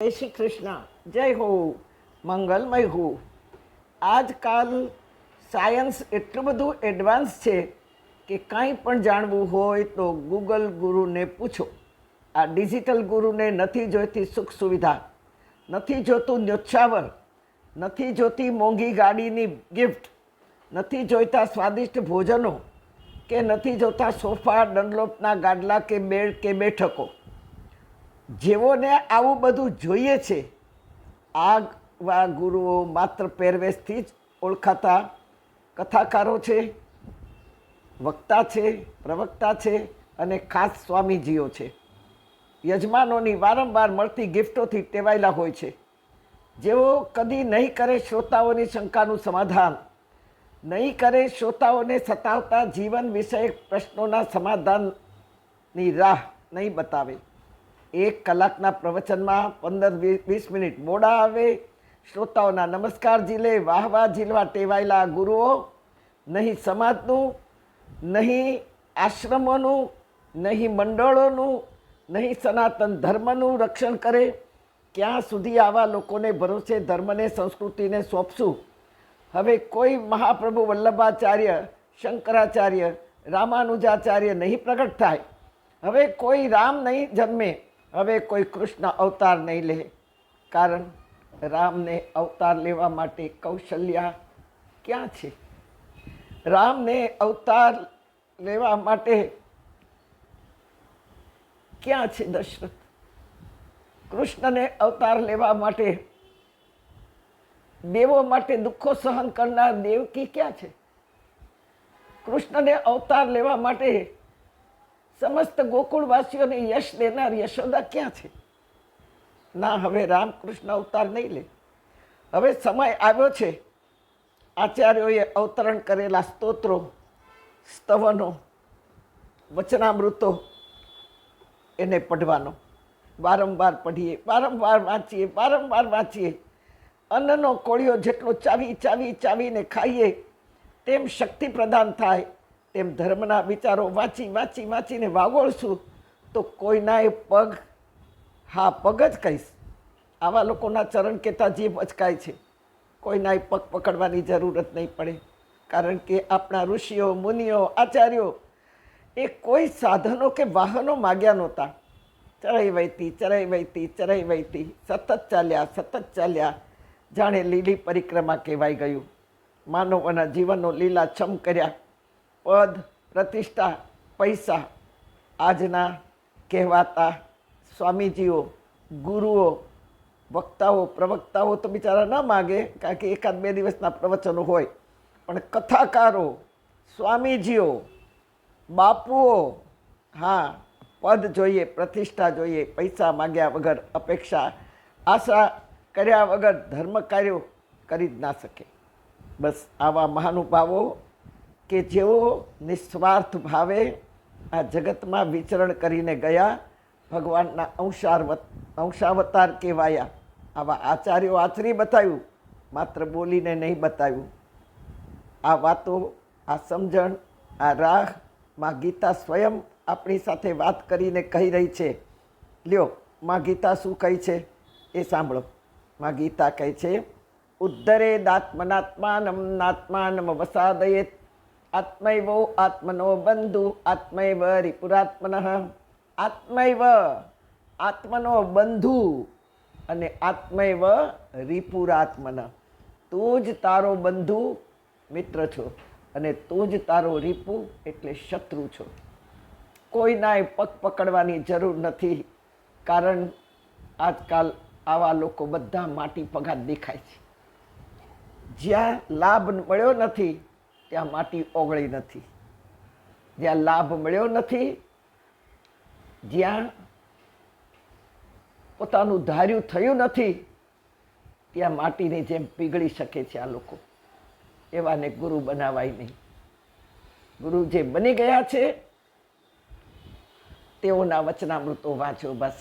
જય શ્રી કૃષ્ણ. જય હો, મંગલમય હો. આજકાલ સાયન્સ એટલું બધું એડવાન્સ છે કે કાંઈ પણ જાણવું હોય તો ગૂગલ ગુરુને પૂછો. આ ડિજિટલ ગુરુને નથી જોઈતી સુખ સુવિધા, નથી જોતું ન્યોછાવર, નથી જોતી મોંઘી ગાડીની ગિફ્ટ, નથી જોઈતા સ્વાદિષ્ટ ભોજનો, કે નથી જોતા સોફા, ડનલોપના ગાડલા કે બેડ કે બેઠકો. જેઓને આવું બધું જોઈએ છે, આવા ગુરુઓ માત્ર પહેરવેશથી જ ઓળખાતા કથાકારો છે, વક્તા છે, પ્રવક્તા છે અને ખાસ સ્વામીજીઓ છે. યજમાનોની વારંવાર મળતી ગિફ્ટોથી ટેવાયેલા હોય છે, જેઓ કદી નહીં કરે શ્રોતાઓની શંકાનું સમાધાન, નહીં કરે શ્રોતાઓને સતાવતા જીવન વિષયક પ્રશ્નોના સમાધાનની રાહ નહીં બતાવે. 1 કલાકના પ્રવચનમાં 15-20 મિનિટ મોડા આવે, શ્રોતાઓના નમસ્કાર ઝીલે, વાહવા ઝીલવા ટેવાયેલા ગુરુઓ નહીં સમાજનું, નહીં આશ્રમોનું, નહીં મંડળોનું, નહીં સનાતન ધર્મનું રક્ષણ કરે. ક્યાં સુધી આવા લોકોને ભરોસે ધર્મને, સંસ્કૃતિને સોંપશું? હવે કોઈ મહાપ્રભુ વલ્લભાચાર્ય, શંકરાચાર્ય, રામાનુજાચાર્ય નહીં પ્રગટ થાય. હવે કોઈ રામ નહીં જન્મે. હવે કોઈ કૃષ્ણ અવતાર નહીં લે. કારણ રામને અવતાર લેવા માટે કૌશલ્યા ક્યાં છે? રામને અવતાર લેવા માટે ક્યાં છે દશરથ? કૃષ્ણને અવતાર લેવા માટે, દેવો માટે દુઃખો સહન કરનાર દેવકી ક્યાં છે? કૃષ્ણને અવતાર લેવા માટે સમસ્ત ગોકુળવાસીઓને યશ દેનાર યશોદા ક્યાં છે? ના, હવે રામકૃષ્ણ અવતાર નહીં લે. હવે સમય આવ્યો છે આચાર્યોએ અવતરણ કરેલા સ્તોત્રો, સ્તવનો, વચનામૃતો એને પઢવાનો. વારંવાર પઢીએ, વારંવાર વાંચીએ, વારંવાર વાંચીએ. અન્નનો કોળિયો જેટલો ચાવી ચાવી ચાવીને ખાઈએ તેમ શક્તિ પ્રદાન થાય, તેમ ધર્મના વિચારો વાંચી વાંચી વાંચીને વાગોળશું તો કોઈનાય પગ, હા પગ જ કહીશ, આવા લોકોના ચરણ કહેતા જીભ અચકાય છે. કોઈનાય પગ પકડવાની જરૂરત નહીં પડે. કારણ કે આપણા ઋષિઓ, મુનિઓ, આચાર્યો એ કોઈ સાધનો કે વાહનો માગ્યા નહોતા. ચરાઈ વહેતી, ચરાઈ વહેતી, ચરાઈ વહેતી, સતત ચાલ્યા, સતત ચાલ્યા. જાણે લીલી પરિક્રમા કહેવાય ગયું. માનવોના જીવનનો લીલાછમ કર્યા. પદ, પ્રતિષ્ઠા, પૈસા. આજના કહેવાતા સ્વામીજીઓ, ગુરુઓ, વક્તાઓ, પ્રવક્તાઓ તો બિચારા ન માગે, કારણ કે 1-2 દિવસના પ્રવચનો હોય. પણ કથાકારો, સ્વામીજીઓ, બાપુઓ, હા, પદ જોઈએ, પ્રતિષ્ઠા જોઈએ, પૈસા માગ્યા વગર, અપેક્ષા, આશા કર્યા વગર ધર્મ કાર્યો કરી જ ના શકે. બસ આવા મહાનુભાવો કે જેઓ નિસ્વાર્થ ભાવે આ જગતમાં વિચરણ કરીને ગયા, ભગવાનના અંશાવતાર કહેવાયા. આવા આચાર્યો આચરી બતાવ્યું, માત્ર બોલીને નહીં બતાવ્યું. આ વાતો, આ સમજણ, આ રાહ માં ગીતા સ્વયં આપણી સાથે વાત કરીને કહી રહી છે. લ્યો, માં ગીતા શું કહી છે એ સાંભળો. માં ગીતા કહે છે, ઉદ્ધરેદાત્મનાત્માનમ નાત્માનમ વસાદયેત, આત્મૈવ આત્મનો બંધુ આત્મૈવ રિપુરાત્મનઃ. આત્મૈવ, આત્મનો બંધુ અને આત્મૈવ રિપુરાત્મન. તું જ તારો બંધુ મિત્ર છો અને તું જ તારો રીપુ એટલે શત્રુ છો. કોઈનાય પગ પકડવાની જરૂર નથી. કારણ આજકાલ આવા લોકો બધા માટી પગા દેખાય છે. જ્યાં લાભ મળ્યો નથી ત્યાં માટી ઓગળી નથી. જ્યાં લાભ મળ્યો નથી, જ્યાં પોતાનું ધાર્યું થયું નથી, ત્યાં માટીની જેમ પીગળી શકે છે આ લોકો. એવાને ગુરુ બનાવાય નહીં. ગુરુ જે બની ગયા છે તેઓના વચનામૃતો વાંચો બસ.